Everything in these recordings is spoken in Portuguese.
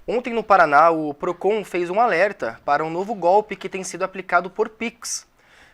Ontem no Paraná, o Procon fez um alerta para um novo golpe que tem sido aplicado por Pix.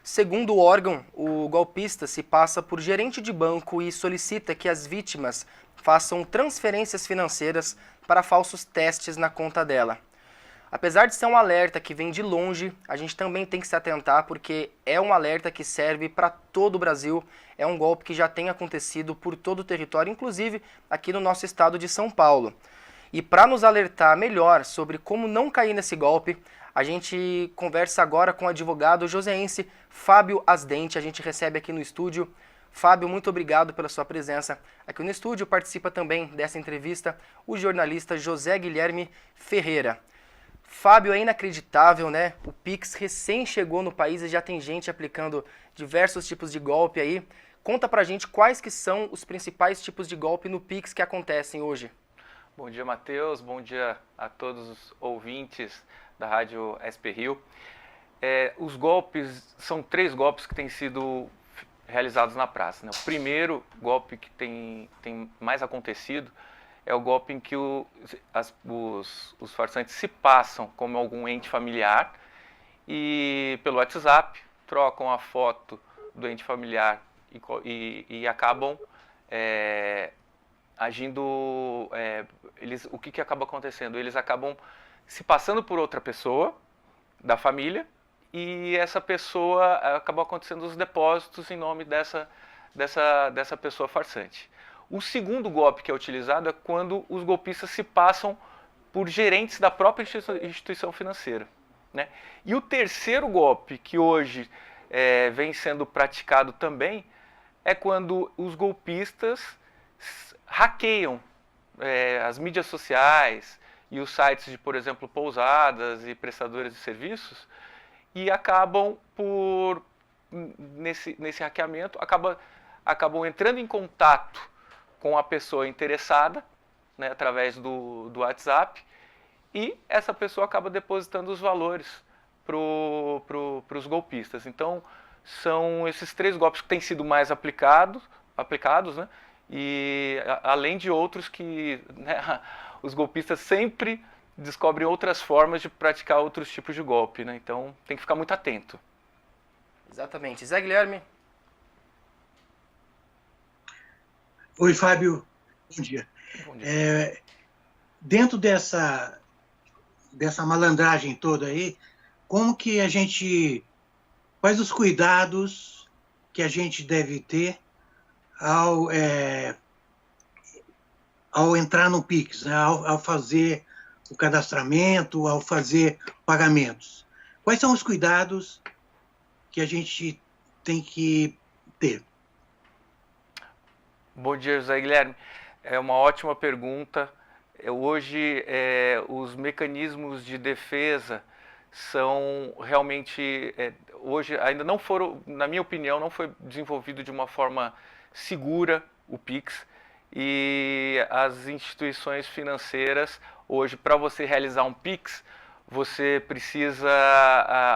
Segundo o órgão, o golpista se passa por gerente de banco e solicita que as vítimas façam transferências financeiras para falsos testes na conta dela. Apesar de ser um alerta que vem de longe, a gente também tem que se atentar porque é um alerta que serve para todo o Brasil, é um golpe que já tem acontecido por todo o território, inclusive aqui no nosso estado de São Paulo. E para nos alertar melhor sobre como não cair nesse golpe, a gente conversa agora com o advogado joseense Fábio Asdente. A gente recebe aqui no estúdio. Fábio, muito obrigado pela sua presença. Aqui no estúdio participa também dessa entrevista o jornalista José Guilherme Ferreira. Fábio, é inacreditável, né? O Pix recém chegou no país e já tem gente aplicando diversos tipos de golpe aí. Conta pra gente quais que são os principais tipos de golpe no Pix que acontecem hoje. Bom dia, Matheus. Bom dia a todos os ouvintes da Rádio SP Rio. Os golpes, são 3 golpes que têm sido realizados na praça, né? O primeiro golpe que tem mais acontecido é o golpe em que os farsantes se passam como algum ente familiar e pelo WhatsApp trocam a foto do ente familiar e acabam agindo, o que acaba acontecendo? Eles acabam se passando por outra pessoa da família e essa pessoa acaba acontecendo os depósitos em nome dessa pessoa farsante. O segundo golpe que é utilizado é quando os golpistas se passam por gerentes da própria instituição financeira, né? E o terceiro golpe que hoje vem sendo praticado também é quando os golpistas hackeiam as mídias sociais e os sites de, por exemplo, pousadas e prestadores de serviços e acabam nesse hackeamento, acabam entrando em contato com a pessoa interessada, né, através do WhatsApp, e essa pessoa acaba depositando os valores para os golpistas. Então, são esses 3 golpes que têm sido mais aplicados, né, e além de outros que, né, os golpistas sempre descobrem outras formas de praticar outros tipos de golpe, né? Então tem que ficar muito atento. Exatamente. Zé Guilherme? Oi, Fábio. Bom dia. Bom dia. Dentro dessa malandragem toda aí, como que quais os cuidados que a gente deve ter ao entrar no Pix, né? Ao fazer o cadastramento, ao fazer pagamentos? Quais são os cuidados que a gente tem que ter? Bom dia, José Guilherme. É uma ótima pergunta. Hoje, os mecanismos de defesa são realmente... hoje ainda não foram, na minha opinião, não foi desenvolvido de uma forma segura o Pix. E as instituições financeiras, hoje, para você realizar um Pix, você precisa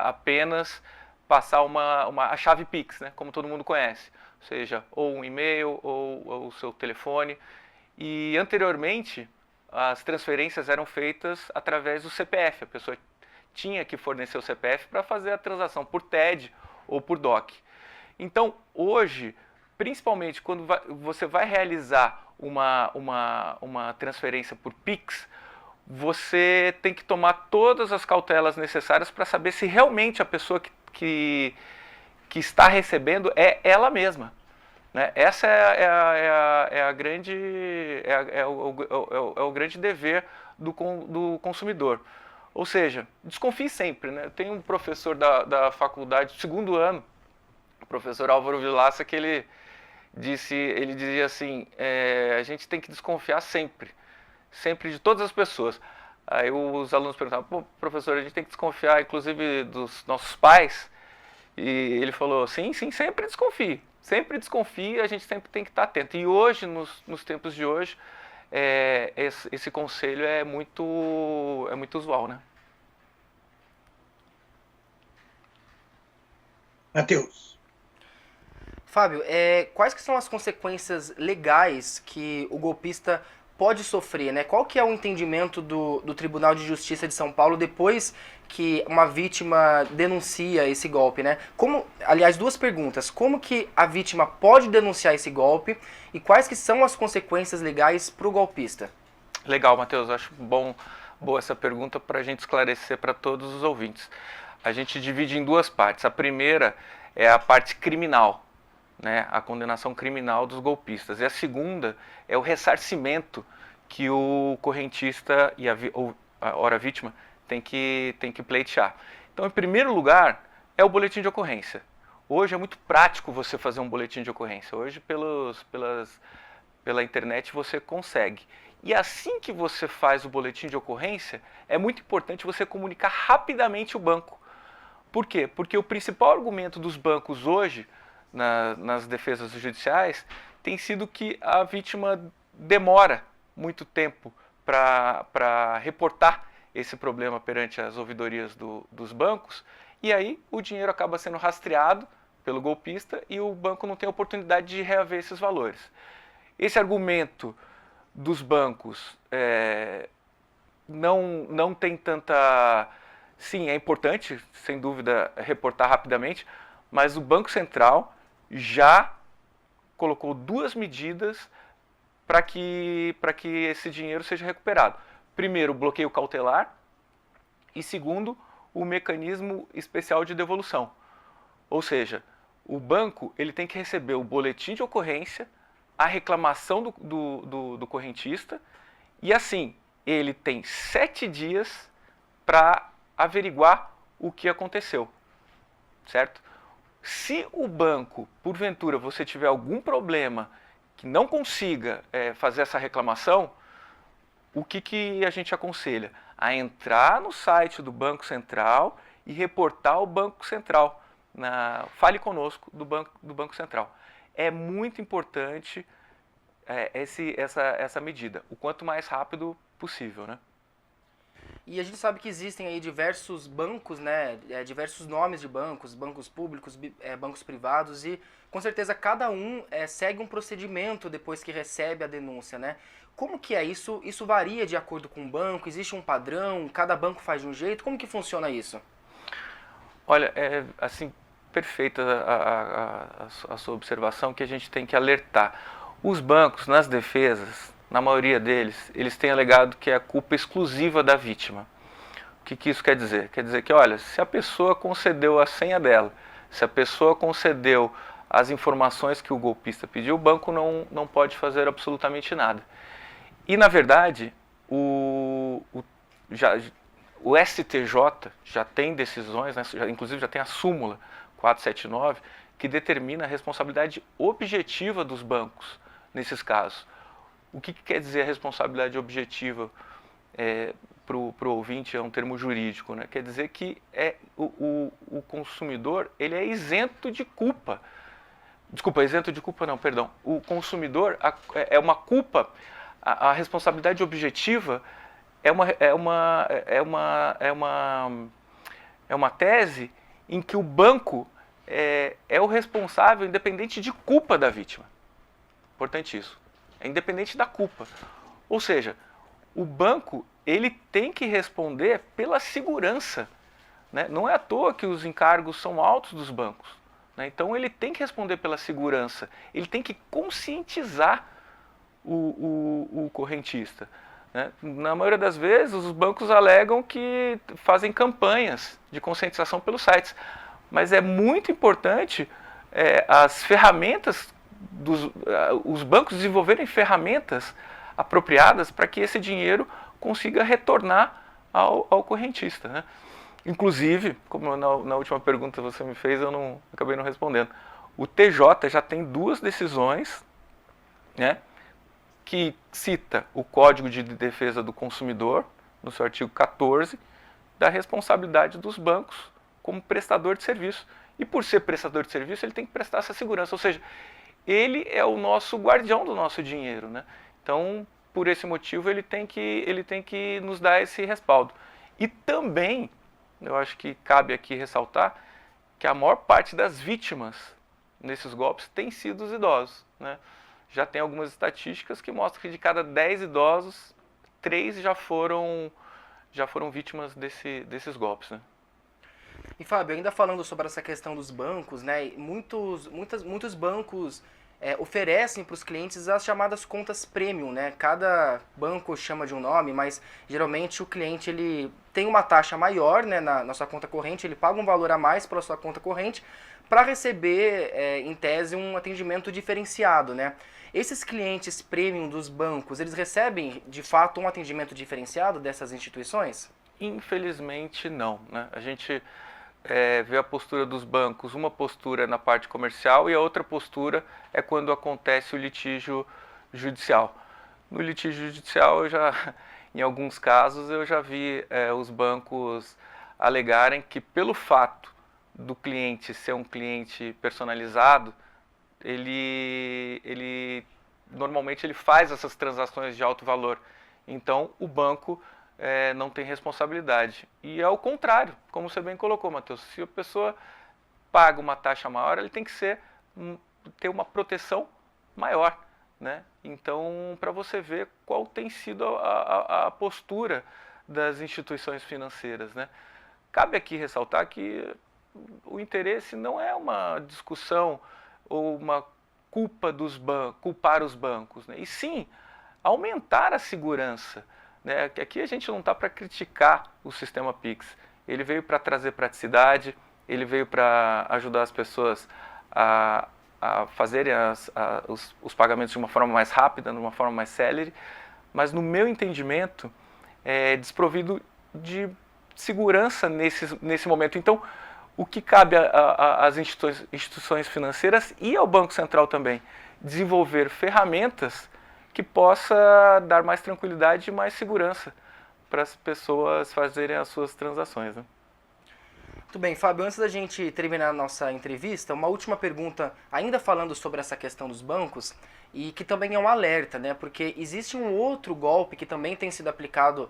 apenas passar a chave Pix, né, como todo mundo conhece. Ou seja, ou um e-mail ou o seu telefone. E anteriormente, as transferências eram feitas através do CPF. A pessoa tinha que fornecer o CPF para fazer a transação por TED ou por DOC. Então, hoje, principalmente quando você vai realizar uma transferência por Pix, você tem que tomar todas as cautelas necessárias para saber se realmente a pessoa que está recebendo é ela mesma, né? Essa é o grande dever do consumidor. Ou seja, desconfie sempre, né? Tem um professor da faculdade, segundo ano, o professor Álvaro Vilaça, que ele dizia assim, a gente tem que desconfiar sempre de todas as pessoas. Aí os alunos perguntavam, pô, professor, a gente tem que desconfiar inclusive dos nossos pais? E ele falou, sim, sempre desconfie, a gente sempre tem que estar atento. E hoje, nos tempos de hoje, esse conselho é muito usual, né? Matheus. Fábio, quais que são as consequências legais que o golpista pode sofrer, né? Qual que é o entendimento do Tribunal de Justiça de São Paulo depois que uma vítima denuncia esse golpe, né? Aliás, duas perguntas. Como que a vítima pode denunciar esse golpe e quais que são as consequências legais para o golpista? Legal, Matheus. Acho boa essa pergunta para a gente esclarecer para todos os ouvintes. A gente divide em duas partes. A primeira é a parte criminal, né? A condenação criminal dos golpistas. E a segunda é o ressarcimento que o correntista e a vítima tem que pleitear. Então, em primeiro lugar, é o boletim de ocorrência. Hoje é muito prático você fazer um boletim de ocorrência. Hoje, pela internet, você consegue. E assim que você faz o boletim de ocorrência, é muito importante você comunicar rapidamente o banco. Por quê? Porque o principal argumento dos bancos hoje, nas defesas judiciais, tem sido que a vítima demora muito tempo para reportar esse problema perante as ouvidorias dos bancos, e aí o dinheiro acaba sendo rastreado pelo golpista e o banco não tem a oportunidade de reaver esses valores. Esse argumento dos bancos não tem tanta... Sim, é importante, sem dúvida, reportar rapidamente, mas o Banco Central já colocou 2 medidas para que esse dinheiro seja recuperado. Primeiro, o bloqueio cautelar e segundo, o mecanismo especial de devolução. Ou seja, o banco ele tem que receber o boletim de ocorrência, a reclamação do correntista e assim, ele tem 7 dias para averiguar o que aconteceu, certo? Se o banco, porventura, você tiver algum problema que não consiga fazer essa reclamação, o que a gente aconselha? A entrar no site do Banco Central e reportar ao Banco Central. Fale conosco do Banco Central. É muito importante essa medida, o quanto mais rápido possível, né? E a gente sabe que existem aí diversos bancos, né, diversos nomes de bancos, bancos públicos, bancos privados, e com certeza cada um segue um procedimento depois que recebe a denúncia, né? Como que é isso? Isso varia de acordo com o banco? Existe um padrão? Cada banco faz de um jeito? Como que funciona isso? Olha, é assim, perfeita a sua observação, que a gente tem que alertar. Os bancos, nas defesas, na maioria deles, eles têm alegado que é a culpa exclusiva da vítima. O que isso quer dizer? Quer dizer que, olha, se a pessoa concedeu a senha dela, se a pessoa concedeu as informações que o golpista pediu, o banco não pode fazer absolutamente nada. E, na verdade, o STJ já tem decisões, né, inclusive já tem a súmula 479, que determina a responsabilidade objetiva dos bancos nesses casos. O que quer dizer a responsabilidade objetiva para o ouvinte? É um termo jurídico, né? Quer dizer que o consumidor ele é isento de culpa. Desculpa, isento de culpa não, perdão. O consumidor é uma culpa, a responsabilidade objetiva é uma tese em que o banco é o responsável independente de culpa da vítima. Importante isso. É independente da culpa. Ou seja, o banco ele tem que responder pela segurança, né? Não é à toa que os encargos são altos dos bancos, né? Então ele tem que responder pela segurança, ele tem que conscientizar o correntista, né? Na maioria das vezes os bancos alegam que fazem campanhas de conscientização pelos sites, mas é muito importante as ferramentas os bancos desenvolverem ferramentas apropriadas para que esse dinheiro consiga retornar ao correntista, né? Inclusive, como na última pergunta você me fez, eu acabei não respondendo. O TJ já tem 2 decisões, né, que cita o Código de Defesa do Consumidor, no seu artigo 14, da responsabilidade dos bancos como prestador de serviço. E por ser prestador de serviço, ele tem que prestar essa segurança, ou seja, ele é o nosso guardião do nosso dinheiro, né? Então, por esse motivo, ele tem que nos dar esse respaldo. E também, eu acho que cabe aqui ressaltar que a maior parte das vítimas nesses golpes tem sido os idosos, né? já tem algumas estatísticas que mostram que de cada 10 idosos, 3 já foram vítimas desses golpes, né? E Fábio, ainda falando sobre essa questão dos bancos, né? Muitos bancos oferecem para os clientes as chamadas contas premium, né? Cada banco chama de um nome, mas geralmente o cliente ele tem uma taxa maior, né, na sua conta corrente, ele paga um valor a mais pela sua conta corrente para receber, em tese, um atendimento diferenciado, né? Esses clientes premium dos bancos, eles recebem de fato um atendimento diferenciado dessas instituições? Infelizmente não, né? A gente vê a postura dos bancos, uma postura na parte comercial e a outra postura é quando acontece o litígio judicial. No litígio judicial, em alguns casos, eu já vi os bancos alegarem que pelo fato do cliente ser um cliente personalizado, normalmente ele faz essas transações de alto valor. Então, o banco não tem responsabilidade. E é o contrário, como você bem colocou, Matheus. Se a pessoa paga uma taxa maior, ele tem que ter uma proteção maior, né? Então, para você ver qual tem sido a postura das instituições financeiras, né? Cabe aqui ressaltar que o interesse não é uma discussão ou uma culpar os bancos, né? E sim aumentar a segurança. Né? Aqui a gente não está para criticar o sistema Pix. Ele veio para trazer praticidade, ele veio para ajudar as pessoas a fazerem os pagamentos de uma forma mais rápida, de uma forma mais célere, mas no meu entendimento é desprovido de segurança nesse momento. Então, o que cabe às instituições financeiras e ao Banco Central também? Desenvolver ferramentas que possa dar mais tranquilidade e mais segurança para as pessoas fazerem as suas transações, né? Muito bem, Fábio, antes da gente terminar a nossa entrevista, uma última pergunta, ainda falando sobre essa questão dos bancos, e que também é um alerta, né? Porque existe um outro golpe que também tem sido aplicado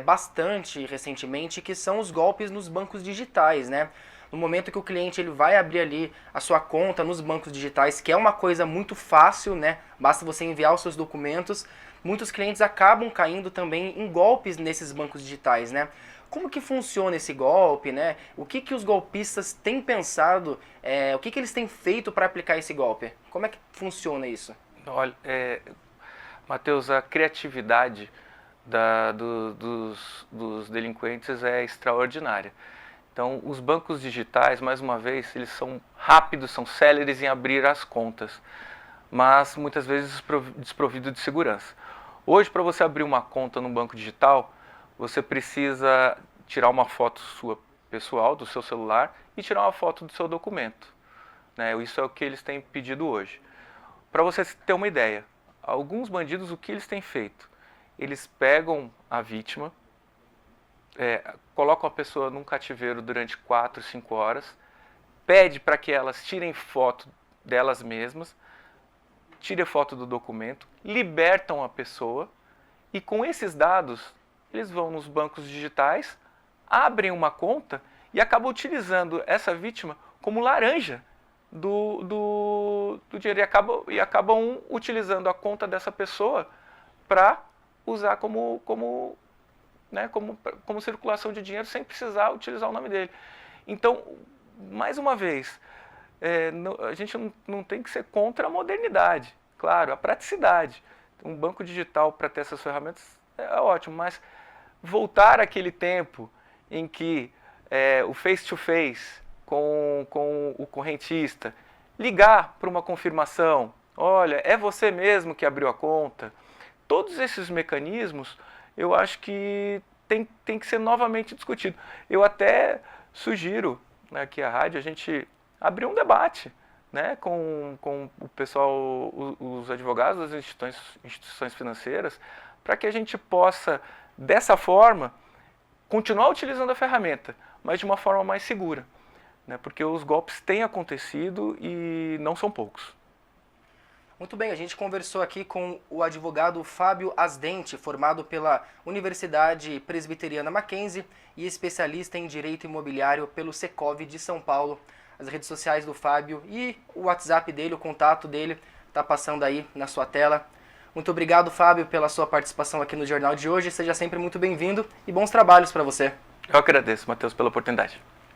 bastante recentemente, que são os golpes nos bancos digitais, né? No momento que o cliente ele vai abrir ali a sua conta nos bancos digitais, que é uma coisa muito fácil, né? Basta você enviar os seus documentos. Muitos clientes acabam caindo também em golpes nesses bancos digitais, né? Como que funciona esse golpe, né? O que os golpistas têm pensado, o que eles têm feito para aplicar esse golpe? Como é que funciona isso? Olha, Matheus, a criatividade dos delinquentes é extraordinária. Então, os bancos digitais, mais uma vez, eles são rápidos, são céleres em abrir as contas, mas muitas vezes desprovido de segurança. Hoje, para você abrir uma conta no banco digital, você precisa tirar uma foto sua pessoal, do seu celular, e tirar uma foto do seu documento, né? Isso é o que eles têm pedido hoje. Para você ter uma ideia, alguns bandidos, o que eles têm feito? Eles pegam a vítima, colocam a pessoa num cativeiro durante 4, 5 horas, pede para que elas tirem foto delas mesmas, tirem foto do documento, libertam a pessoa e com esses dados eles vão nos bancos digitais, abrem uma conta e acabam utilizando essa vítima como laranja do dinheiro e acabam utilizando a conta dessa pessoa para usar como circulação de dinheiro sem precisar utilizar o nome dele. Então, mais uma vez, a gente não tem que ser contra a modernidade, claro, a praticidade. Um banco digital para ter essas ferramentas é ótimo, mas voltar àquele tempo em que o face-to-face com o correntista, ligar para uma confirmação, olha, é você mesmo que abriu a conta, todos esses mecanismos eu acho que tem que ser novamente discutido. Eu até sugiro, né, aqui a rádio, a gente abrir um debate, né, com o pessoal, os advogados das instituições financeiras, para que a gente possa, dessa forma, continuar utilizando a ferramenta, mas de uma forma mais segura, né, porque os golpes têm acontecido e não são poucos. Muito bem, a gente conversou aqui com o advogado Fábio Asdente, formado pela Universidade Presbiteriana Mackenzie e especialista em Direito Imobiliário pelo Secov de São Paulo. As redes sociais do Fábio e o WhatsApp dele, o contato dele, está passando aí na sua tela. Muito obrigado, Fábio, pela sua participação aqui no Jornal de hoje. Seja sempre muito bem-vindo e bons trabalhos para você. Eu agradeço, Matheus, pela oportunidade.